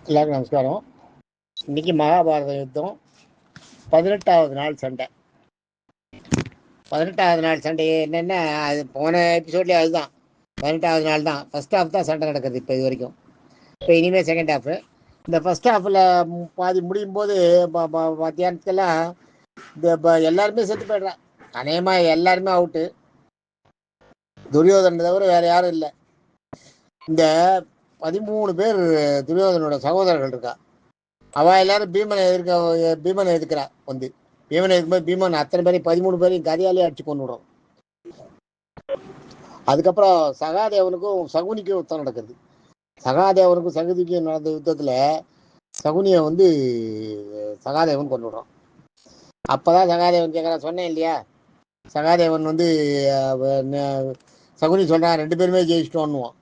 எல்லாருக்கும் நமஸ்காரம். இன்னைக்கு மகாபாரத யுத்தம் 18வது நாள் சண்டை. 18வது நாள் சண்டை என்னென்னா, அது போன எபிசோட்லேயே அதுதான் 18வது நாள் தான். ஃபர்ஸ்ட் ஹாஃப் தான் சண்டை நடக்குது இப்போ இது வரைக்கும். இப்போ இனிமேல் செகண்ட் ஹாஃபு. இந்த ஃபர்ஸ்ட் ஹாஃபில் பாதி முடியும் போது மத்தியானத்துக்கெல்லாம் இந்த எல்லாருமே செத்து போய்ட்றான். அநேகமாக எல்லாருமே அவுட்டு. துரியோதனை தவிர வேறு யாரும் இல்லை. இந்த 13 பேர் துரியோதனோட சகோதரர்கள் இருக்கா. அவள் எல்லாரும் பீமனை எதிர்க்கிறா. பீமனை எதிர்க்கும்போது பீமன் அத்தனை பேரையும் 13 பேரையும் கதையாலே அடிச்சு கொண்டு விடும். அதுக்கப்புறம் சகாதேவனுக்கும் சகுனிக்கும் யுத்தம் நடக்குது. சகாதேவனுக்கும் சகுனிக்கும் நடந்த யுத்தத்தில் சகுனியை சகாதேவன் கொண்டு விடுறான். அப்போதான் சகாதேவன் கேட்குறான், சொன்னேன் இல்லையா, சகாதேவன் சகுனி சொல்கிறான் 2 பேருமே ஜெயிச்சிட்டோன்னுவான்.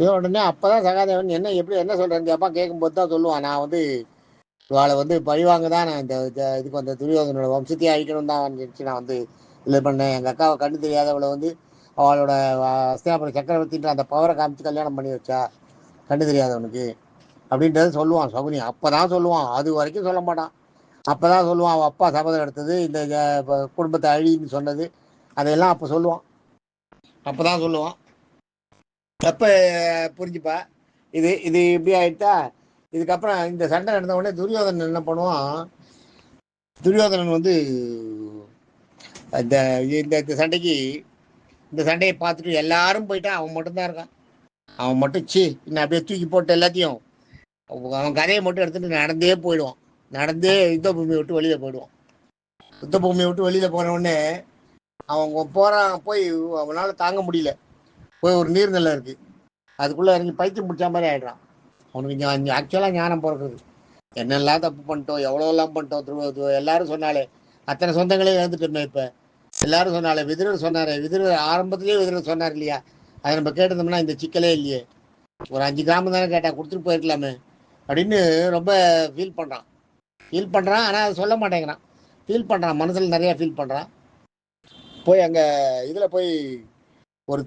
உடனே அப்போதான் சகாதேவன் என்ன சொல்கிறேன்னு கேட்பான். கேட்கும்போது தான் சொல்லுவான், நான் இவாளை பழிவாங்க தான் நான் இதுக்கு துரியோதனோட வம்சத்தையே அழிக்கணும் தான் நான் இல்லை பண்ணேன். எங்கள் அக்காவை கண்டு தெரியாதவளை அவளோட அஸ்தினாபுர சக்கரவர்த்தின்ற அந்த பவரை காமிச்சு கல்யாணம் பண்ணி வச்சா கண்டு தெரியாதவனுக்கு அப்படின்றது சொல்லுவான் சகுனி. அப்போ தான் சொல்லுவான், அது வரைக்கும் சொல்ல மாட்டான். அப்போ தான் சொல்லுவான், அவள் அப்பா சபதம் எடுத்தது, இந்த குடும்பத்தை அழின்னு சொன்னது, அதையெல்லாம் அப்போ சொல்லுவான். அப்போ தான் சொல்லுவான். அப்போ புரிஞ்சுப்பா. இது இப்படி ஆகிட்டா. இதுக்கப்புறம் இந்த சண்டை நடந்த உடனே துரியோதனன் என்ன பண்ணுவான், துரியோதனன் இந்த சண்டையை பார்த்துட்டு எல்லாரும் போயிட்டான். அவன் மட்டும்தான் இருக்கான். அவன் மட்டும் இன்னும் அப்படியே தூக்கி போட்டு எல்லாத்தையும் அவன் கதையை மட்டும் எடுத்துட்டு நடந்தே போயிடுவான். நடந்தே யுத்த பூமியை விட்டு வெளியில் போயிடுவான். யுத்த பூமியை விட்டு வெளியில் போன உடனே அவன் போகிறான். போய் அவனால் தாங்க முடியல. போய் ஒரு நீர்நிலை இருக்குது, அதுக்குள்ளே இறங்கி பைத்தியம் பிடிச்ச மாதிரி ஆகிடுறான். அவனுக்கு ஆக்சுவலாக ஞானம் பிறக்குது. என்னெல்லாம் தப்பு பண்ணிட்டோம், எவ்வளோலாம் பண்ணிட்டோம். எல்லாரும் சொன்னாலே அத்தனை சொந்தங்களே இழந்துட்டோமே. இப்போ எல்லாரும் சொன்னாலே விதுரர் சொன்னார். ஆரம்பத்திலேயே விதுரர் சொன்னார் இல்லையா, அதை நம்ம கேட்டிருந்தோம்னா இந்த சிக்கலே இல்லையே. ஒரு 5 கிராமம் தானே கேட்டால் கொடுத்துட்டு போயிருக்கலாமே அப்படின்னு ரொம்ப ஃபீல் பண்ணுறான். ஆனால் அதை சொல்ல மாட்டேங்கிறான். ஃபீல் பண்ணுறான், மனசில் நிறையா ஃபீல் பண்ணுறான். போய் அங்கே இதில் போய் ஒரு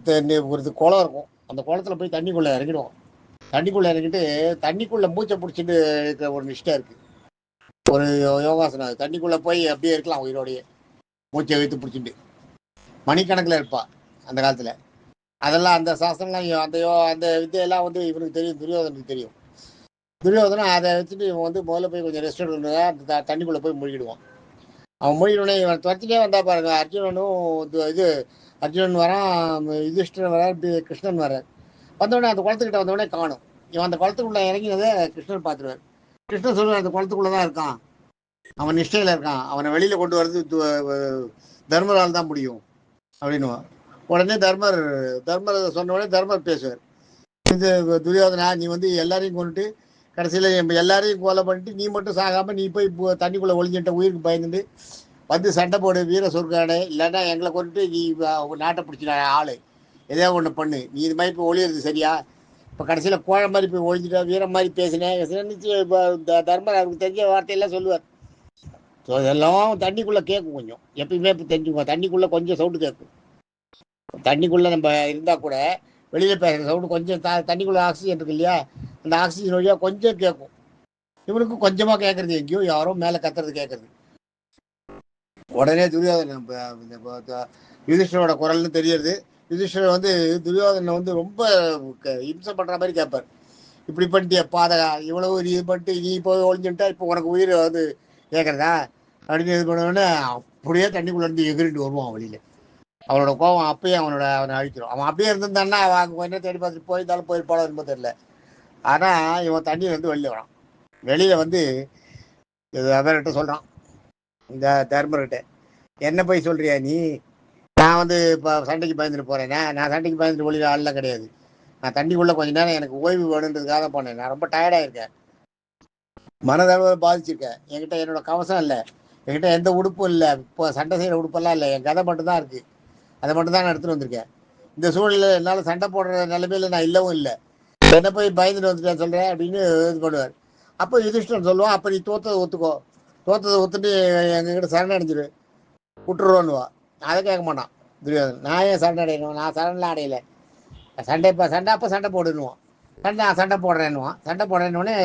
குளம் இருக்கும். அந்த குளத்தில் போய் தண்ணிக்குள்ளே இறங்கிடுவோம். தண்ணிக்குள்ளே இறங்கிட்டு தண்ணிக்குள்ளே மூச்சை பிடிச்சிட்டு இருக்கிற ஒரு நிஷ்டை இருக்குது, ஒரு யோகாசனம். தண்ணிக்குள்ளே போய் அப்படியே இருக்கலாம், உயிரோடையே மூச்சை வைத்து பிடிச்சிட்டு மணிக்கணக்கில் இருப்பாள் அந்த காலத்தில். அதெல்லாம் அந்த சாஸ்திரம்லாம் அந்த வித்தையெல்லாம் இவனுக்கு தெரியும், துரியோதனுக்கு தெரியும். துரியோதனன் அதை வச்சுட்டு இவன் முதல்ல போய் கொஞ்சம் ரெஸ்ட் எடுக்கணும். அந்த தண்ணிக்குள்ளே போய் மூழ்கிடுவான். அவன் மூழ்கினோடனே இவன் துரத்திட்டே வந்தா பாருங்க. அர்ஜுனன் வரான், யுதிஷ்டிரன் வரார், கிருஷ்ணன் வரார். வந்தோடனே அந்த குளத்துக்கிட்ட வந்தோடனே காணும். இவன் அந்த குளத்துக்குள்ளே இறங்கினதை கிருஷ்ணன் பார்த்துருவார். கிருஷ்ணன் சொல்லுவார், அந்த குளத்துக்குள்ளே தான் இருக்கான், அவன் நிஷ்டையில் இருக்கான், அவனை வெளியில் கொண்டு வர்றது தர்மரால் தான் முடியும் அப்படின்னுவான். உடனே தர்மர் சொன்ன உடனே தர்மர் பேசுவார், இது துரியோதனா, நீ எல்லாரையும் கொண்டுட்டு கடைசியில் எல்லாரையும் கொலை பண்ணிட்டு நீ மட்டும் சாகாமல் நீ போய் தண்ணிக்குள்ளே ஒளிஞ்சிட்ட, உயிருக்கு பயந்துட்டு சண்டை போடு, வீர சொர்க்காடை, இல்லைன்னா எங்களை கொண்டுட்டு நீ நாட்டை பிடிச்சிட ஆள் எதோ ஒன்று பண்ணு, நீ இது மாதிரி இப்போ ஒளியிறது சரியா? இப்போ கடைசியில் கோழை மாதிரி போய் ஒழிஞ்சிட்டா, வீரம் மாதிரி பேசினேன். இப்போ தர்மர் அவருக்கு தெரிஞ்ச வார்த்தையெல்லாம் சொல்லுவார். ஸோ இதெல்லாம் தண்ணிக்குள்ளே கேட்கும். கொஞ்சம் எப்பயுமே இப்போ தெரிஞ்சுக்குவோம், தண்ணிக்குள்ளே கொஞ்சம் சவுண்டு கேட்கும். தண்ணிக்குள்ளே நம்ம இருந்தால் கூட வெளியில் பேசுகிற சவுண்டு கொஞ்சம் தண்ணிக்குள்ளே ஆக்சிஜன் இருக்கு இல்லையா, அந்த ஆக்சிஜன் வழியாக கொஞ்சம் கேட்கும். இவனுக்கும் கொஞ்சமாக கேட்குறது, எங்கேயோ யாரோ மேலே கத்துறது கேட்குறது. உடனே துரியோதனன் யுதிஷ்டரோட குரல்னு தெரியுது. யுதிஷ்டர் துரியோதனை ரொம்ப இம்சை பண்ணுற மாதிரி கேட்பார். இப்படி பண்ணிட்டிய பாதகா, இவ்வளவு இது பண்ணிட்டு நீ இப்போ ஒழிஞ்சுட்டா, இப்போ உனக்கு உயிர் கேட்குறதா அப்படின்னு இது பண்ணோடனே அப்படியே தண்ணிக்குள்ளேருந்து எகிரிட்டு வருவான் வெளியில். அவனோட கோபம் அப்பயே அவனை அழிச்சிடும். அவன் அப்படியே இருந்திருந்தான்னா அவன் கொஞ்சம் தேடி பார்த்துட்டு போயிருந்தாலும் போயிருப்பாளோ ரொம்ப தெரியல. ஆனால் இவன் தண்ணியிலேருந்து வெளியில் வரான். வெளியில் அவர்கிட்ட சொல்கிறான், இந்த தர்மர்கிட்ட, என்ன போய் சொல்கிறியா நீ? நான் இப்போ சண்டைக்கு பயந்துட்டு போகிறேன்னா, நான் சண்டைக்கு பயந்துட்டு ஒளியில் ஆள்லாம் கிடையாது. நான் தண்ணிக்குள்ளே கொஞ்சம் நேரம் எனக்கு ஓய்வு வேணுன்றதுக்காக போனேன். நான் ரொம்ப டயர்டாக இருக்கேன், மனதளவு பாதிச்சிருக்கேன். என்கிட்ட என்னோட கவசம் இல்லை, என்கிட்ட எந்த உடுப்பும் இல்லை, இப்போ சண்டை செய்கிற உடுப்பெல்லாம் இல்லை, என் கதை மட்டும்தான் இருக்குது. அதை மட்டும் தான் நான் எடுத்துகிட்டு வந்திருக்கேன். இந்த சூழ்நிலையில் என்னால் சண்டை போடுற நிலைமையில் நான் இல்லவும் இல்லை. என்ன போய் பயந்துட்டு வந்துட்டேன் சொல்கிறேன் அப்படின்னு இது பண்ணுவார். அப்போ யுதிஷ்டன் சொல்லுவான், அப்போ நீ தோற்றதை ஒத்துக்கோ, தோற்றதை ஒத்துட்டு எங்ககிட்ட சரணடைஞ்சிரு, விட்டுருவோன்னுவா. அதை கேட்க மாட்டான் துரியோதனன். நான் ஏன் சண்டை அடையணும், நான் சரண்டெலாம் அடையலை, அப்போ சண்டை போடுன்னுவான். சண்டை போடுறேன்னுவான். சண்டை போடுறேன்னொடனே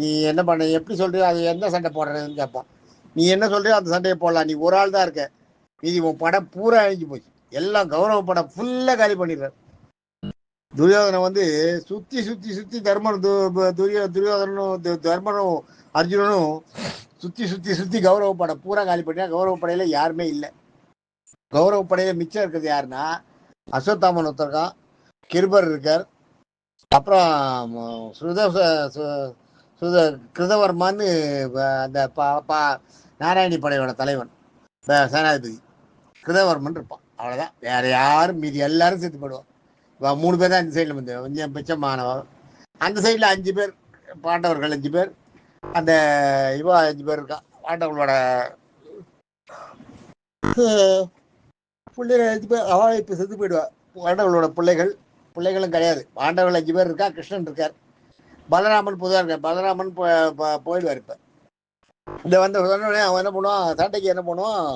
நீ என்ன பண்ண, எப்படி சொல்றியோ அது எந்த சண்டை போடுறதுன்னு கேட்பான். நீ என்ன சொல்றியோ அந்த சண்டையை போடலாம், நீ ஒரு ஆள் தான் இருக்க, மீதி உன் படம் பூரா அழிஞ்சு போச்சு, எல்லாம் கௌரவ படம் ஃபுல்லா காலி பண்ணிடுறாரு. துரியோதனை வந்து சுத்தி சுத்தி சுத்தி துரியோதனும் தர்மனும் அர்ஜுனனும் சுத்தி சுத்தி சுத்தி கௌரவ படம் பூரா காலி பண்ணியா. கௌரவ படையில யாருமே இல்லை. கௌரவ படையில மிச்சம் இருக்கிறது யாருன்னா அஸ்வத்தாமன் ஒருத்தருக்கான், கிருபர் இருக்கார், அப்புறம் கிருதவர்மான்னு அந்த நாராயணி படையோட தலைவன் சேனாதிபதி கிருதவர்மன் இருப்பான். அவ்வளோதான், வேற யாரும் மீதி எல்லாரும் சேர்த்து போயிடுவான். 3 பேர் தான் இந்த சைடில் வந்து கொஞ்சம் பிச்சமானவன். அந்த சைடில் 5 பேர் பாண்டவர்கள், 5 பேர், அந்த 5 பேர் இருக்கா பாண்டவர்களோட பிள்ளைகள் 5 பேர். அவன் இப்போ செத்து போயிடுவான். பாண்டவர்களோட பிள்ளைகளும் கிடையாது. பாண்டவர்கள் 5 பேர் இருக்கா, கிருஷ்ணன் இருக்கார், பலராமன் பொதுவாக இருக்கார். பலராமன் போயிடுவார். இப்போ இந்த வந்த உடனே அவன் என்ன பண்ணுவான், சண்டைக்கு என்ன பண்ணுவான்,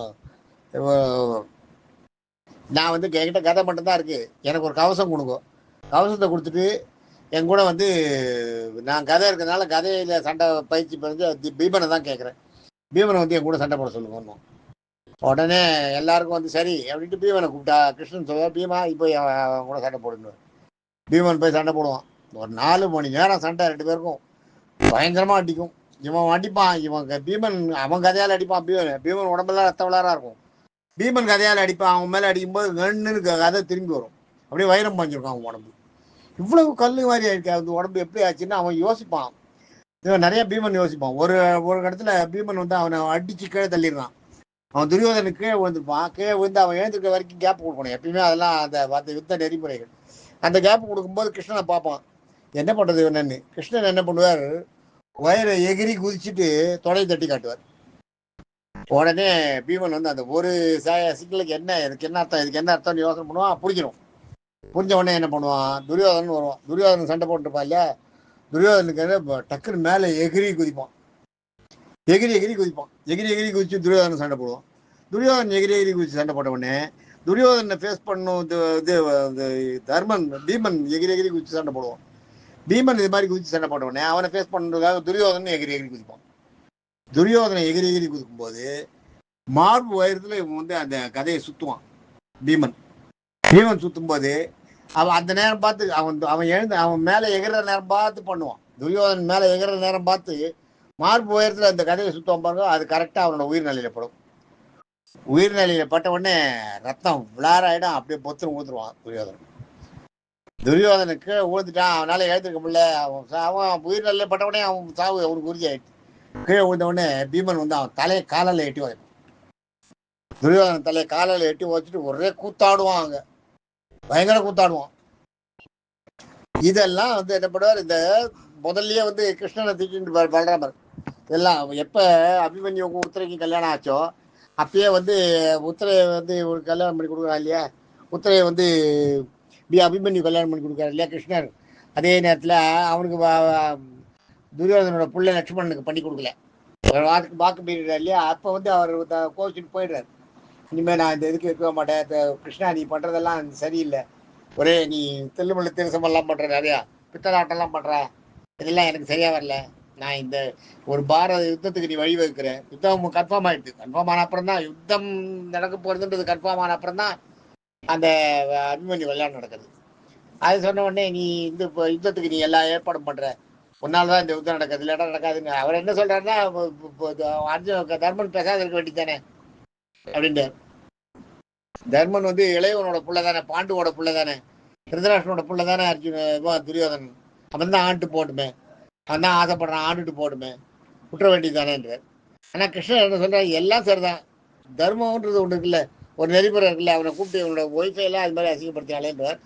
நான் வந்து என்கிட்ட கதை மட்டும்தான் இருக்கு, எனக்கு ஒரு கவசம் கொடுங்க. கவசத்தை கொடுத்துட்டு என் கூட வந்து நான் கதை இருக்கிறதுனால கதையில சண்டை பயிற்சி பண்ணி பீமனை தான் கேட்குறேன், பீமனை வந்து என் கூட சண்டை போட சொல்லுங்க. உடனே எல்லாருக்கும் வந்து சரி அப்படின்ட்டு பீமனை கூப்பிட்டா கிருஷ்ணன் சொல்லுவார், பீமா இப்போ அவன் கூட சண்டை போடணும். பீமன் போய் சண்டை போடுவான். ஒரு 4 மணி நேரம் சண்டை, 2 பேருக்கும் பயங்கரமா அடிக்கும். இவன் அடிப்பான், பீமன் அவன் கதையால் அடிப்பான். பீமன் உடம்பெல்லாம் ரத்த விளாரா இருக்கும். பீமன் கதையால் அடிப்பான். அவன் மேலே அடிக்கும்போது கண்ணுன்னு கதை திரும்பி வரும், அப்படியே வைரம் பாஞ்சிருக்கான் அவன் உடம்பு. இவ்வளவு கல்லு மாதிரி ஆயிருக்கு அந்த உடம்பு, எப்படி ஆச்சுன்னு அவன் யோசிப்பான். இவன் நிறைய பீமன் யோசிப்பான். ஒரு இடத்துல பீமன் வந்து அவனை அடிச்சு கீழே தள்ளிடுறான். அவன் துரியோதனுக்கு கீழே விழுந்துருப்பான். கீழே விழுந்து அவன் எழுந்திருக்க வரைக்கும் கேப் கொடுக்கணும் எப்பயுமே. அதெல்லாம் அந்த யுத்த நெறிமுறைகள். அந்த கேப் கொடுக்கும்போது கிருஷ்ணனை பார்ப்பான், என்ன பண்றது என்னன்னு. கிருஷ்ணன் என்ன பண்ணுவார், வயிறை எகிரி குதிச்சுட்டு தொடையை தட்டி காட்டுவார். உடனே பீமன் வந்து அந்த ஒரு சிக்கலுக்கு இதுக்கு என்ன அர்த்தம், இதுக்கு என்ன அர்த்தம்னு யோசனை பண்ணுவான். புரிஞ்சிடும். புரிஞ்ச உடனே என்ன பண்ணுவான், துரியோதனன் வருவான். துரியோதனன் சண்டை போட்டுருப்பான் இல்லையா, துரியோதனுக்கு டக்குன்னு மேலே எகிரி குதிப்பான். எகிரி குதிச்சு துரியோதனன் சண்டை போடுவான். துரியோதனன் எகிரி குதிச்சு சண்டை போட்ட உடனே துரியோதனை ஃபேஸ் பண்ணும் பீமன் எகிரி குதிச்சு சண்டை போடுவான். பீமன் இது மாதிரி குதிச்சு சண்டை போட்ட உடனே அவனை ஃபேஸ் பண்ணுறதுக்காக துரியோதனன் எகிரி குதிப்பான். துரியோதனை எகிரி குதிக்கும் போது மார்பு உயரத்துல இவன் வந்து அந்த கதையை சுத்துவான். பீமன் சுத்தும் போது அவன் அந்த நேரம் பார்த்து அவன் எழுந்து அவன் மேல எகிற நேரம் பார்த்து பண்ணுவான். துரியோதனன் மேல எகிற நேரம் பார்த்து மார்பு உயரத்துல அந்த கதையை சுத்தம் பாருங்க, அது கரெக்டா அவனோட உயிர்நிலையில படும். உயிர்நிலையில பட்ட உடனே ரத்தம் விளாராயிடும், அப்படியே பொத்துன்னு ஊத்துருவான் துரியோதனன். துரியோதனுக்கு ஊழ்ந்துட்டான், அவனால எழுந்திருக்க முடியல. அவன் உயிர்நிலையில பட்ட உடனே அவன் சாவு அவனுக்கு உறுதி ஆயிடுச்சு. கீழே விழுந்த உடனே பீமன் வந்து அவன் தலையை காலில் எட்டி வைப்பான். துரியோதனன் தலையை காலில் எட்டி வச்சுட்டு ஒரே கூத்தாடுவான், அங்க பயங்கர கூத்தாடுவான். இதெல்லாம் வந்து என்ன பண்ணுவார், இந்த முதல்லயே வந்து கிருஷ்ணனை திட்டிட்டு பலராமர் எல்லாம் எப்ப அபிமன்யு உத்தரைக்கு கல்யாணம் ஆச்சோ அப்பயே வந்து உத்தரையை வந்து ஒரு கல்யாணம் பண்ணி கொடுக்குறா இல்லையா, உத்தரையை வந்து அபிமன்யு கல்யாணம் பண்ணி கொடுக்குறாரு இல்லையா கிருஷ்ணர். அதே நேரத்துல அவனுக்கு துரியோதனோட புள்ள லட்சுமணனுக்கு பண்ணி கொடுக்கல, வாக்கு மீறிடுறாரு இல்லையா. அப்போ வந்து அவர் கோவிச்சுட்டு போயிடுறாரு, இனிமேல் நான் இந்த இதுக்கு இருக்க மாட்டேன், கிருஷ்ணா நீ பண்ணுறதெல்லாம் சரியில்லை, ஒரே நீ தில்லுமல்லு திருசமெல்லாம் பண்ணுற, நிறையா பித்தலாட்டெல்லாம் பண்ணுற, இதெல்லாம் எனக்கு சரியாக வரல, நான் இந்த ஒரு பாரத யுத்தத்துக்கு நீ வழிவகுக்கிறேன். யுத்தம் கன்ஃபார்ம் ஆயிடுது, கன்ஃபார்ம் ஆன அப்புறம் தான் யுத்தம் நடக்க போகிறதுன்றது கன்ஃபார்ம் ஆன அப்புறம் தான் அந்த அபிமன்யு கல்யாணம் நடக்குது. அது சொன்ன உடனே நீ இந்த யுத்தத்துக்கு நீ எல்லா ஏற்பாடும் பண்ணுற, உன்னால்தான் இந்த யுத்தம் நடக்குது, இல்லாட்டா நடக்காதுன்னு அவர் என்ன சொல்றாருன்னா, தர்மன் பேசாத இருக்க வேண்டியதானே அப்படின்ட்டு. தர்மன் வந்து இளையவனோட புள்ள தானே, பாண்டுவோட புள்ள தானே, திருதராஷ்டனோட புள்ள தானே துரியோதனன், அவன் தான் ஆண்டு போட்டுமே, அவன் தான் ஆசைப்படுறான் ஆண்டுட்டு போட்டுமே, குற்ற வேண்டியதானேன்றார். ஆனா கிருஷ்ணன் என்ன சொல்றாரு, எல்லாம் சரிதான், தர்மம்ன்றது ஒன்று இருக்குல்ல, ஒரு நெறிமுறை இருக்குல்ல, அவனை கூப்பிட்டு அவனோட ஒய்ஃபை எல்லாம் அது மாதிரி அசிங்கப்படுத்தினாலேன்றார்.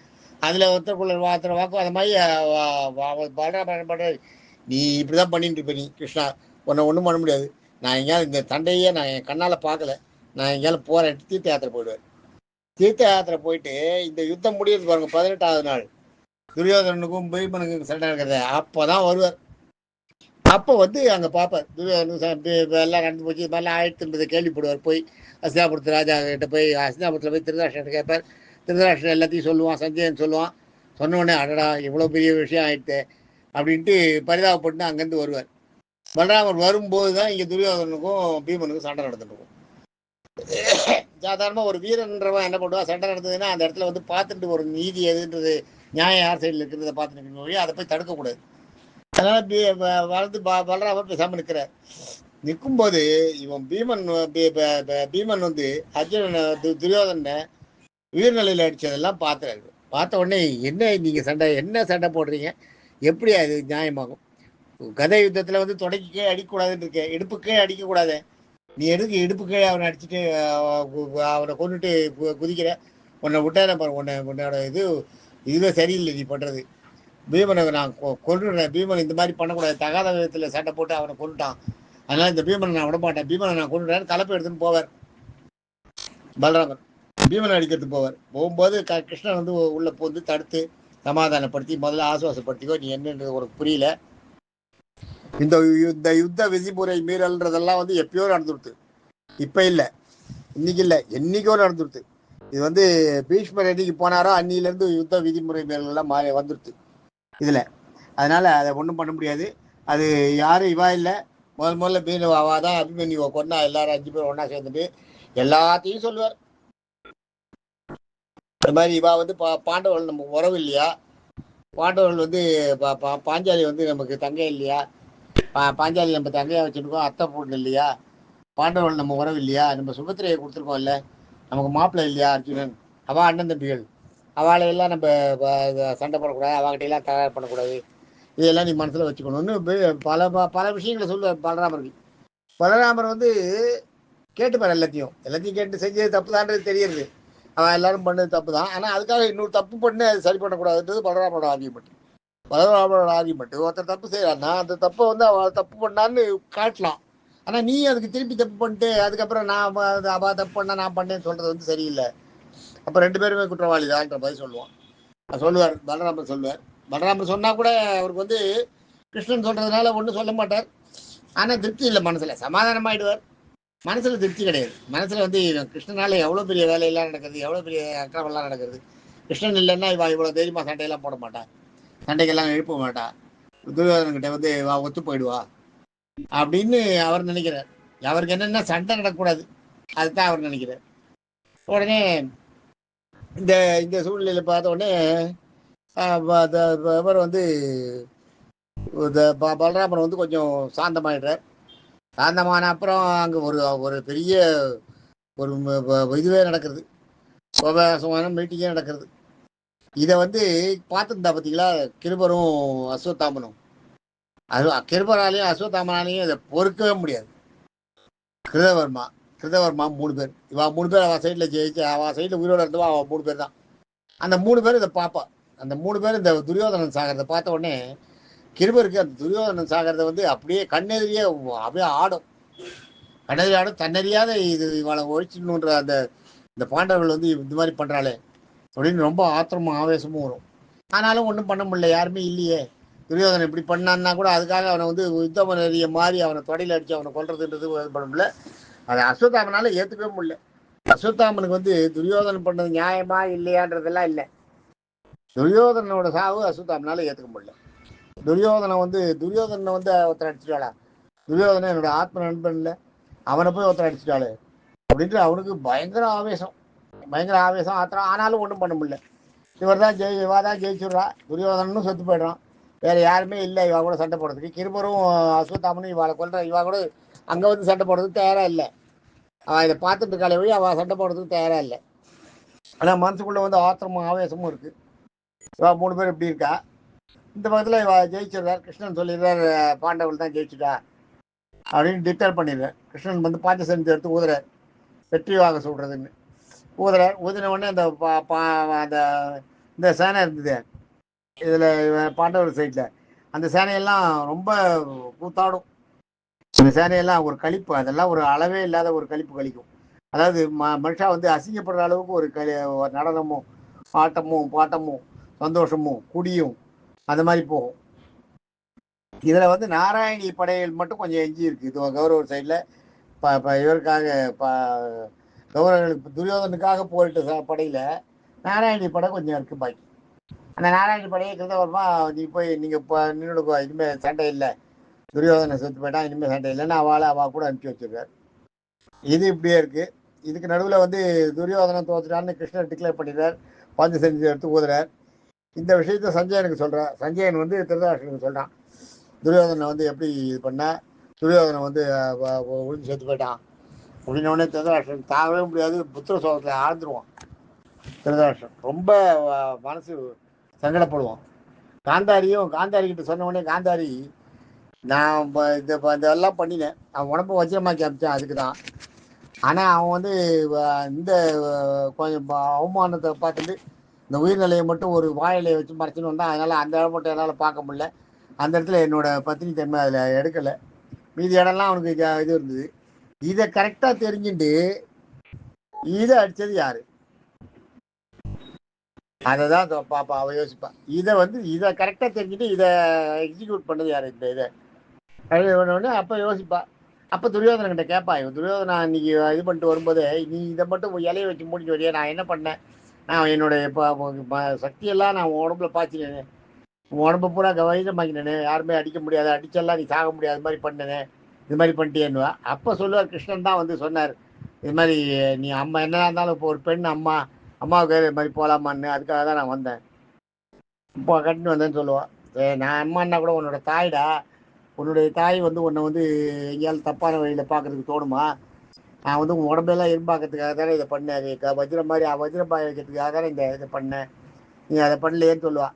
அதுல ஒருத்தருக்குள்ள வாக்கு அது மாதிரி நீ இப்படிதான் பண்ணிட்டு இருப்ப, நீ கிருஷ்ணா உன்னை ஒன்றும் பண்ண முடியாது, நான் எங்கேயாவது இந்த சண்டையே நான் என் கண்ணால பார்க்கல, நான் எங்கேயாவது போறேன், தீர்த்த யாத்திரை போயிடுவேன். தீர்த்த யாத்திரை போயிட்டு இந்த யுத்தம் முடியுது பாருங்க, 18வது நாள் துரியோதனனுக்கும் பீமனுக்கும் சண்டை இருக்கிறத அப்போதான் வருவார். அப்போ வந்து அங்கே பார்ப்பார் துரியோதனன் எல்லாம் நடந்து போச்சு, இது மாதிரிலாம் ஆயிடுத்துன்றது கேள்விப்படுவார். போய் ஹஸ்தினாபுரத்து ராஜா கிட்ட போய் ஹஸ்தினாபுரத்தில் போய் திருதராஷ்டிரன் கேட்பார். திருதராஷ்டிரன் எல்லாத்தையும் சொல்லுவான், சஞ்சயன் சொல்லுவான். சொன்ன உடனே அடடா இவ்வளோ பெரிய விஷயம் ஆயிடுத்து அப்படின்ட்டு பரிதாபப்பட்டு அங்கேருந்து வருவார். பலராமர் வரும்போது தான் இங்கே துரியோதனுக்கும் பீமனுக்கும் சண்டை நடந்துட்டு இருக்கும். சாதாரணமாக ஒரு வீரன்றவன் என்ன பண்ணுவான், சண்டை நடந்ததுன்னா அந்த இடத்துல வந்து பார்த்துட்டு ஒரு நீதி எதுன்றது நியாயம் யார் சைடில் இருக்கிறத பார்த்துட்டு வழியாக அதை போய் தடுக்கக்கூடாது. அதனால் வளர்ந்து பலராமர் பேசாமல் நிற்கிறார். நிற்கும்போது இவன் பீமன் வந்து அர்ஜுனன் துரியோதனை உயிர்நிலையில் அடித்ததெல்லாம் பார்த்துறாரு. பார்த்த உடனே என்ன சண்டை போடுறீங்க, எப்படி அது நியாயமாகும்? கதை யுத்தத்தில் வந்து தொடக்கிக்கே அடிக்கக்கூடாதுன்னு இருக்கேன், இடுப்புக்கே அடிக்கக்கூடாது. நீ எதுக்கு இடுப்புக்கே அவனை அடிச்சுட்டு அவனை கொண்டுட்டு குதிக்கிற? உன்னை விட்டார பாரு, உன்னோட இதுவே சரியில்லை நீ பண்ணுறது. பீமனை நான் கொண்டுடுறேன். பீமன் இந்த மாதிரி பண்ணக்கூடாது, தகாத விதத்தில் சண்டை போட்டு அவனை கொண்டுட்டான். அதனால இந்த பீமனை நான் விட மாட்டேன், பீமனை நான் கொண்டுடுறேன். கலப்பை எடுத்துன்னு போவார் பலராமர். பீமனை அடிக்கிறதுக்கு போகும்போது கிருஷ்ணன் வந்து உள்ள போந்து தடுத்து சமாதானப்படுத்தி முதல்ல ஆசுவாசப்படுத்திக்கோ, நீ என்னன்றது உனக்கு புரியல, இந்த யுத்த விதிமுறை மீறல்ன்றதெல்லாம் வந்து எப்பயோ நடந்துருது, இப்ப இல்லை, இன்னைக்கு இல்லை, என்னைக்கோ நடந்துருது. இது வந்து பீஷ்மர் என்னைக்கு போனாரோ அன்னிலிருந்து யுத்த விதிமுறை மீறல்லாம் வந்துருது இதுல. அதனால அதை ஒன்றும் பண்ண முடியாது. அது யாரும் இவா இல்லை, முதல்ல மீன் அவாதான் அபிமன்யுவை கொண்டா. எல்லாரும் 5 பேர் ஒன்னா சேர்ந்துட்டு எல்லாத்தையும் சொல்லுவார். இந்த மாதிரி இவா வந்து பாண்டவர்கள் நமக்கு உறவு இல்லையா, பாண்டவர்கள் வந்து பாஞ்சாலி வந்து நமக்கு தங்கை இல்லையா, பாஞ்சாலி நம்ம தங்கையா வச்சுருக்கோம், அத்தை பொண்ணு இல்லையா, பாண்டவர்கள் நம்ம உறவு இல்லையா, நம்ம சுபத்திரையை கொடுத்துருக்கோம் இல்லை, நமக்கு மாப்பிள்ளை இல்லையா அர்ஜுனன், அவள் அண்ணன் தம்பிகள், அவளையெல்லாம் நம்ம சண்டை போடக்கூடாது, அவகிட்டையெல்லாம் தயார் பண்ணக்கூடாது, இதெல்லாம் நீ மனசில் வச்சுக்கணும்னு பல விஷயங்களை சொல்லுவார் பலராமருக்கு. பலராமர் வந்து கேட்டுப்பார், எல்லாத்தையும் கேட்டு செஞ்சது தப்பு தான்றது தெரியுது. அவன் எல்லாரும் பண்ணது தப்பு தான், ஆனால் அதுக்காக இன்னொரு தப்பு பண்ணி அது சரி பண்ணக்கூடாதுன்றது பலராமரோட ஆர்கியூமெண்ட். பலராமரோட ஆர்கியூமெண்ட். ஒருத்தர் தப்பு செய்யறான்னா அந்த தப்பை வந்து அவள் தப்பு பண்ணான்னு காட்டலாம், ஆனால் நீ அதுக்கு திருப்பி தப்பு பண்ணிட்டு அதுக்கப்புறம் நான் அவள் தப்பு பண்ணா நான் பண்ணேன்னு சொல்றது வந்து சரியில்லை. அப்போ 2 பேருமே குற்றவாளி தான்ன்ற மாதிரி சொல்லுவார் பலராமர் சொல்லுவார். பலராமர் சொன்னா கூட அவருக்கு வந்து கிருஷ்ணன் சொல்றதுனால ஒன்றும் சொல்ல மாட்டார். ஆனால் திருப்தி இல்லை, மனசுல சமாதானமாயிடுவார், மனசுல திருப்தி கிடையாது. மனசுல வந்து கிருஷ்ணனால எவ்வளோ பெரிய வேலையெல்லாம் நடக்குது, எவ்வளோ பெரிய அக்கிரமெல்லாம் நடக்குது. கிருஷ்ணன் இல்லைன்னா இவா இவ்வளோ தைரியமா சண்டையெல்லாம் போட மாட்டா, சண்டைக்கெல்லாம் எழுப்ப மாட்டா, துரியோதனன்கிட்ட வந்து வா ஒத்து போயிடுவா அப்படின்னு அவர் நினைக்கிறார். அவருக்கு என்னென்ன சண்டை நடக்கக்கூடாது அதுதான் அவர் நினைக்கிறார். உடனே இந்த இந்த சூழ்நிலையில பார்த்த உடனே இவர் வந்து பலராமன் வந்து கொஞ்சம் சாந்தமாயிடுறார். சாந்தமான அப்புறம் அங்கே ஒரு பெரிய ஒரு இதுவே நடக்கிறது, சுவாசமான மீட்டிங்கே நடக்கிறது. இதை வந்து பார்த்துருந்தா பார்த்தீங்களா கிருபரும் அஸ்வத்தாமனும். கிருபராலையும் அஸ்வத்தாமனாலையும் இதை பொறுக்கவே முடியாது. கிருதவர்மா 3 பேர், இவா 3 பேர் அவள் சைடில் ஜெயிச்சு அவள் சைடில் உயிரோடு இருந்தவா அவள் 3 பேர் தான். அந்த 3 பேர் இதை பார்ப்பா. அந்த 3 பேர் இந்த துரியோதனன் சாகிறத பார்த்த உடனே கிருபருக்கு அந்த துரியோதனன் சாகிறத வந்து அப்படியே கண்ணெதிரியே அப்படியே ஆடும், கண்ணெதிரி ஆடும். தன்னறியாத இது இவளை ஒழிச்சிடணுன்ற அந்த இந்த பாண்டவர்கள் வந்து இந்த மாதிரி பண்ணுறாளே அப்படின்னு ரொம்ப ஆத்திரமும் ஆவேசமும் வரும். ஆனாலும் ஒன்றும் பண்ண முடியல, யாருமே இல்லையே. துரியோதனன் இப்படி பண்ணான்னா கூட அதுக்காக அவனை வந்து யுத்த நிறைய மாறி அவனை தொடையில் அடித்து அவனை கொல்றதுன்றது பண்ண முடியல. அதை அஸ்வத்தாமனால ஏற்றுக்கவே முடியல. அஸ்வத்தாமனுக்கு வந்து துரியோதனன் பண்ணது நியாயமா இல்லையான்றதெல்லாம் இல்லை, துரியோதனனோட சாவு அஸ்வத்தாமனால ஏற்றுக்க முடியல. துரியோதனை வந்து ஒருத்தர் அடிச்சிட்டாளா, துரியோதனை என்னோட ஆத்ம நண்பன் இல்லை, அவனை போய் ஒருத்தர் அடிச்சிட்டாளு அப்படின்ட்டு அவனுக்கு பயங்கர ஆவேசம் ஆத்திரம். ஆனாலும் ஒன்றும் பண்ண முடியல. இவா தான் ஜெயிச்சுடுறா, துரியோதனும் செத்து போயிடுறான், வேற யாருமே இல்லை இவா கூட சண்டை போடுறதுக்கு. கிருபரும் அஸ்வத்தாமனும் இவாளை கொல்ற, இவா கூட அங்கே வந்து சண்டை போடுறதுக்கு தயாராக இல்லை. அவள் இதை பார்த்துட்டு இருக்காளே வழி அவள் சண்டை போடுறதுக்கு தயாராக இல்லை. ஆனால் மனசுக்குள்ளே வந்து ஆத்திரமும் ஆவேசமும் இருக்குது. இவா 3 பேர் இப்படி இருக்கா. இந்த பக்கத்தில் இவ ஜெயிச்சிடுறார். கிருஷ்ணன் சொல்லிடுறார் பாண்டவர்கள் தான் ஜெயிச்சுட்டா அப்படின்னு டிக்ளேர் பண்ணிடுறார். கிருஷ்ணன் வந்து பாஞ்சசனத்தை எடுத்து ஊதுறார், வெற்றி வாங்க சொல்றதுன்னு ஊதுறார். ஊதின உடனே அந்த அந்த இந்த சேனை இருந்தது இதில் பாண்டவர் சைடில், அந்த சேனையெல்லாம் ரொம்ப கூத்தாடும். அந்த சேனையெல்லாம் ஒரு கழிப்பு, அதெல்லாம் ஒரு அளவே இல்லாத ஒரு கழிப்பு கழிக்கும். அதாவது மனுஷா வந்து அசிங்கப்படுற அளவுக்கு ஒரு நடனமும் ஆட்டமும் பாட்டமும் சந்தோஷமும் குடியும் அந்த மாதிரி போகும். இதில் வந்து நாராயணி படைகள் மட்டும் கொஞ்சம் எஞ்சி இருக்கு. இது கௌரவர் சைடில் இவருக்காக கௌரவர்களுக்கு துரியோதனுக்காக போயிட்டு படையில் நாராயணி படை கொஞ்சம் இருக்கு பாக்கி. அந்த நாராயண படையை கிருதவர்மா நீ போய் நீங்கள் இப்போ நின்றுடுக்கோ, இனிமேல் சண்டை இல்லை, துரியோதனை செத்து போயிட்டான், இனிமேல் சண்டை இல்லைன்னு அவள் கூட அனுப்பிச்சி வச்சிருக்காரு. இது இப்படியே இருக்கு. இதுக்கு நடுவில் வந்து துரியோதனம் தோத்துட்டான்னு கிருஷ்ணர் டிக்ளேர் பண்ணிடுறார், பாஞ்ச செஞ்சு எடுத்து ஊதுறார். இந்த விஷயத்த சஞ்சயனுக்கு சொல்கிறார். சஞ்சயன் வந்து திருதராஷ்டிரனுக்கு சொல்கிறான், துரியோதனை வந்து எப்படி இது பண்ண, துரியோதனை வந்து ஒழிஞ்சு செத்து போயிட்டான் அப்படின்னோடனே திருதராஷ்டிரன் தாங்கவே முடியாது, புத்திர சோகத்தில் ஆழ்ந்துருவான். திருதராஷ்டிரன் ரொம்ப மனசு சங்கடப்படுவான். காந்தாரி கிட்ட சொன்ன உடனே காந்தாரி, நான் இதெல்லாம் பண்ணினேன், அவன் உடம்பு வஜ்ரமாக்கி அமிச்சான் அதுக்கு தான். ஆனால் அவன் வந்து இந்த கொஞ்சம் அவமானத்தை பார்த்துட்டு இந்த உயிர்நிலையை மட்டும் ஒரு வாயிலையை வச்சு மறைச்சின்னு வந்தான். அதனால் அந்த இடம் மட்டும் என்னால் பார்க்க முடியல. அந்த இடத்துல என்னோட பத்தினி தன்மை அதில் எடுக்கலை. மீதி இடம்லாம் அவனுக்கு இது இருந்தது. இதை கரெக்டாக தெரிஞ்சுட்டு இதை அடித்தது யாரு, அதை தான் பாப்பா அவள் யோசிப்பான். இதை கரெக்டாக தெரிஞ்சுட்டு இதை எக்ஸிக்யூட் பண்ணது யாரு, இந்த இதை ஒன்று அப்போ யோசிப்பா. அப்போ துரியோதனங்கிட்ட கேட்பா, இவன் துரியோதனா இன்னைக்கு இது பண்ணிட்டு வரும்போது, நீ இதை மட்டும் இலையை வச்சு மூடிட்டு வரையா, நான் என்ன பண்ணேன், நான் என்னுடைய இப்போ சக்தியெல்லாம் நான் உடம்புல பாய்ச்சினேன், உடம்பு பூரா வைரமாக்கினேன், யாருமே அடிக்க முடியாது, அடிச்செல்லாம் நீ சாக முடியாத மாதிரி பண்ணனே, இது மாதிரி பண்ணிட்டேன்னுவா. அப்போ சொல்லுவார், கிருஷ்ணன் தான் வந்து சொன்னார், இது மாதிரி நீ அம்மா என்னதான் இருந்தாலும் இப்போ ஒரு பெண் அம்மாவுக்கு இது மாதிரி போகலாமான்னு, அதுக்காக தான் நான் வந்தேன், இப்போ கட்டின்னு வந்தேன்னு சொல்லுவாள். நான் அம்மான்னா கூட உன்னோட தாய்டா, உன்னுடைய தாய் வந்து உன்னை வந்து எங்கேயாலும் தப்பான வழியில் பார்க்கறதுக்கு தோணுமா, நான் வந்து உன் உடம்பெல்லாம் இரும்பாக்கிறதுக்காக தானே இதை பண்ணேன், வஜ்ரம் மாதிரி வஜ்ரம் பாய வைக்கிறதுக்காக தானே இதை பண்ணேன், நீ அதை பண்ணலையேன்னு சொல்லுவாள்.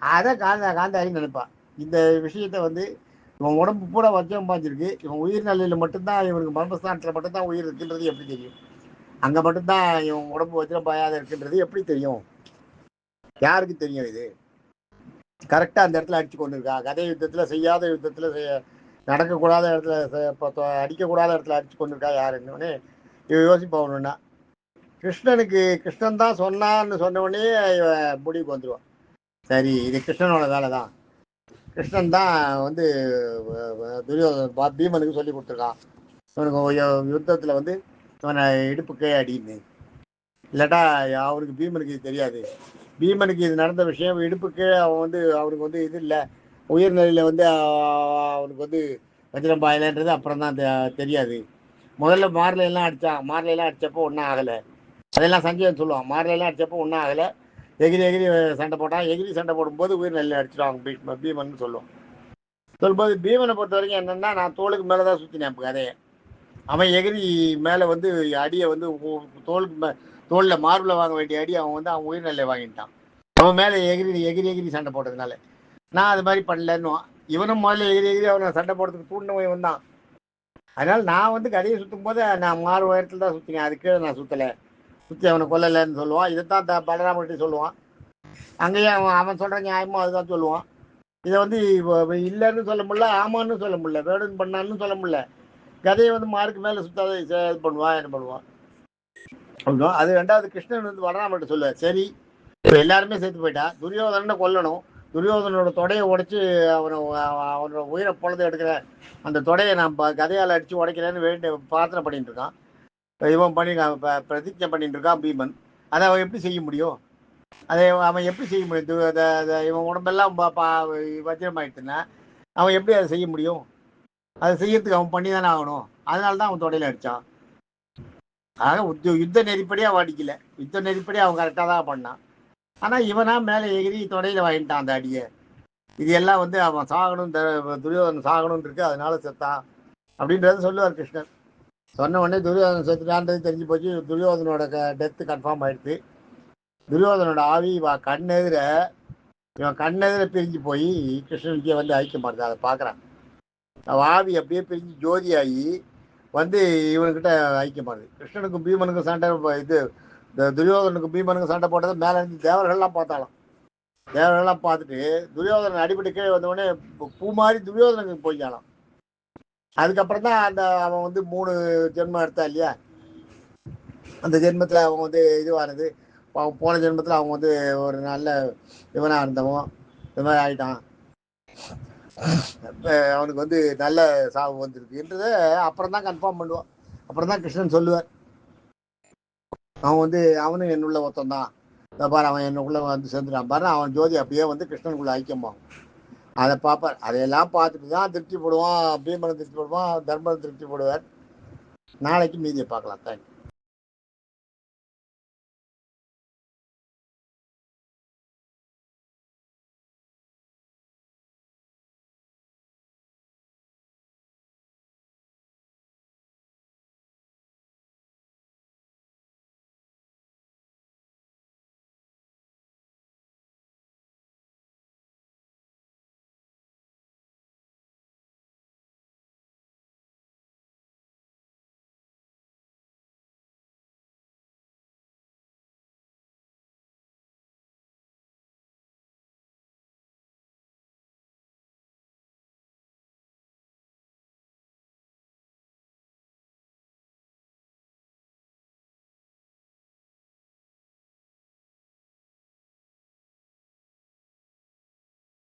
அதை காந்தாரி நினைப்பான். இந்த விஷயத்த வந்து இவன் உடம்பு பூரா வஜ்ரம் பாய்ஞ்சிருக்கு, இவன் உயிர் நிலையில் மட்டும்தான், இவனுக்கு மர்மஸ்தானத்தில் மட்டும்தான் உயிர் இருக்குன்றது எப்படி தெரியும், அங்கே மட்டும்தான் இவன் உடம்பு வஜ்ரம் பாயாத இருக்குன்றது எப்படி தெரியும், யாருக்கு தெரியும், இது கரெக்டாக அந்த இடத்துல அடிச்சு கொண்டு இருக்கா, கதை யுத்தத்தில் செய்யாத யுத்தத்தில் நடக்கக்கூடாத இடத்துல அடிக்கக்கூடாத இடத்துல அடிச்சு கொண்டு இருக்கா யாருன்னு இவன் யோசிப்பவனா. கிருஷ்ணன் தான் சொன்னான்னு சொன்ன உடனே இவன் முடிவுக்கு வந்துடுவான், சரி இது கிருஷ்ணனோட வேலை தான், கிருஷ்ணன் தான் வந்து பீமனுக்கு சொல்லி கொடுத்துருக்கான், இவனுக்கு யுத்தத்தில் வந்து இவனை இடுப்புக்கே அடின்னு, இல்லாட்டா அவனுக்கு பீமனுக்கு இது தெரியாது, பீமனுக்கு இது நடந்த விஷயம் இடுப்புக்கு அவன் வந்து அவனுக்கு வந்து இது இல்லை, உயிர்நிலையில் வந்து அவனுக்கு வந்து வஜ்ரம் பாயலைன்றது அப்புறம் தான் தெரியாது, முதல்ல மார்லையெல்லாம் அடித்தப்போ ஒன்றும் ஆகலை, அதெல்லாம் சஞ்சயன் சொல்லுவான், மார்லையெல்லாம் அடித்தப்போ ஒன்றும் ஆகலை, எகிரி சண்டை போட்டான், எகிரி சண்டை போடும்போது உயிர்நிலையில் அடிச்சிடுவாங்க பீமன் சொல்லுவான். சொல்லும்போது பீமனை பொறுத்த வரைக்கும் என்னென்னா, நான் தோளுக்கு மேலே தான் சுற்றினேன் இப்போ கதையை, அவன் எகிரி மேலே வந்து அடியை வந்து தோளில் மார்பில் வாங்க வேண்டிய அடி அவன் வந்து அவன் உயிர்நிலையை வாங்கிட்டான், அவன் மேலே எகிரி சண்டை போட்டதுனால, நான் அது மாதிரி பண்ணலன்னுவான். இவனும் முதல்ல எகிரி அவனை சண்டை போடுறதுக்கு தூண்டினவன் இவன் தான். அதனால நான் வந்து கதையை சுற்றும் போது நான் மாறு உயரத்தில் தான் சுற்றினேன், அதுக்கு நான் சுற்றலை, சுற்றி அவனை கொல்லலைன்னு சொல்லுவான். இதைத்தான் பலராமர்கிட்ட சொல்லுவான். அங்கேயே அவன் சொல்கிற நியாயமும் அதுதான் சொல்லுவான். இதை வந்து இல்லைன்னு சொல்ல முடியல, ஆமான்னு சொல்ல முடியல, வேணும்னு பண்ணான்னு சொல்ல முடியல, கதையை வந்து மார்க்கு மேலே சுத்தாத இது பண்ணுவான், என்ன பண்ணுவான் அப்படின்னா. அது ரெண்டாவது கிருஷ்ணன் வந்து பலராமர்கிட்ட சொல்லுவார், சரி இப்போ எல்லாருமே சேர்த்து போயிட்டா, துரியோதனனை கொல்லணும், துரியோதனோட தொடையை உடைச்சி அவனோட உயிரை பொழுது எடுக்கிற அந்த தொடையை நான் கதையால் அடித்து உடைக்கிறேன்னு பிரார்த்தனை பண்ணிட்டு இருக்கான், இவன் பிரதிஜை பண்ணிட்டு இருக்கான் பீமன். அதை அவன் எப்படி செய்ய முடியும், அதை அவன் எப்படி செய்ய முடியும், இவன் உடம்பெல்லாம் வஜ்ரம் ஆயிடுச்சுன்னா அவன் எப்படி அதை செய்ய முடியும், அதை செய்யறதுக்கு அவன் பண்ணி தானே ஆகணும், அதனால தான் அவன் தொடையில அடித்தான். ஆக யுத்த நெறிப்படி அவன் அடிக்கல, யுத்த நெறிப்படி அவன் கரெக்டாக தான் பண்ணான். ஆனால் இவனா மேலே எகிரி தொடையில் வாங்கிட்டான் அந்த அடியை. இது எல்லாம் வந்து அவன் சாகணும், துரியோதனன் சாகணும்னு இருக்கு, அதனால செத்தான் அப்படின்றத சொல்லுவார் கிருஷ்ணன். சொன்ன உடனே துரியோதனன் செத்துட்டான்றது தெரிஞ்சு போச்சு, துரியோதனோட டெத்து கன்ஃபார்ம் ஆயிடுச்சு. துரியோதனோட ஆவி இவன் கண்ணெதிர பிரிஞ்சு போய் கிருஷ்ணனுக்கே வந்து ஐக்கியமாடுது, அதை பார்க்குறான். ஆவி அப்படியே பிரிஞ்சு ஜோதியாகி வந்து இவனுக்கிட்ட ஐக்கியமாடுது. கிருஷ்ணனுக்கும் பீமனுக்கும் சண்டை, இது துரியோதனுக்கும் பீமனுக்கும் சண்டை போட்டது மேலே இருந்து தேவர்கள்லாம் பார்த்தாலும், தேவர்கள்லாம் பார்த்துட்டு துரியோதனன் அடிபட்டு கீழே வந்தவொடனே பூ மாதிரி துரியோதனுக்கு போய்க்கானான். அதுக்கப்புறம் தான் அவன் வந்து 3 ஜென்மம் எடுத்தா இல்லையா, அந்த ஜென்மத்தில் அவன் வந்து இதுவானது, போன ஜென்மத்தில் அவன் வந்து ஒரு நல்ல இவனாக இருந்தவன் இது மாதிரி ஆகிட்டான், அவனுக்கு வந்து நல்ல சாவு வந்துருக்குன்றத அப்புறம் தான் கன்ஃபார்ம் பண்ணுவான். அப்புறம் தான் கிருஷ்ணன் சொல்லுவார், அவன் வந்து அவனும் என்னுள்ள ஒருத்தன் தான், இதோ பாரு அவன் என்னக்குள்ளே வந்து சேர்ந்துட்டான் பாரு, அவன் ஜோதி அப்படியே வந்து கிருஷ்ணனுக்குள்ளே ஐக்கியமாகும். அதை பார்ப்பார். அதையெல்லாம் பார்த்துட்டு தான் திருப்தி போடுவான். பீமனை திருப்தி போடுவான், தர்மனை திருப்தி போடுவார். நாளைக்கு மீதியை பார்க்கலாம். தேங்க்யூ.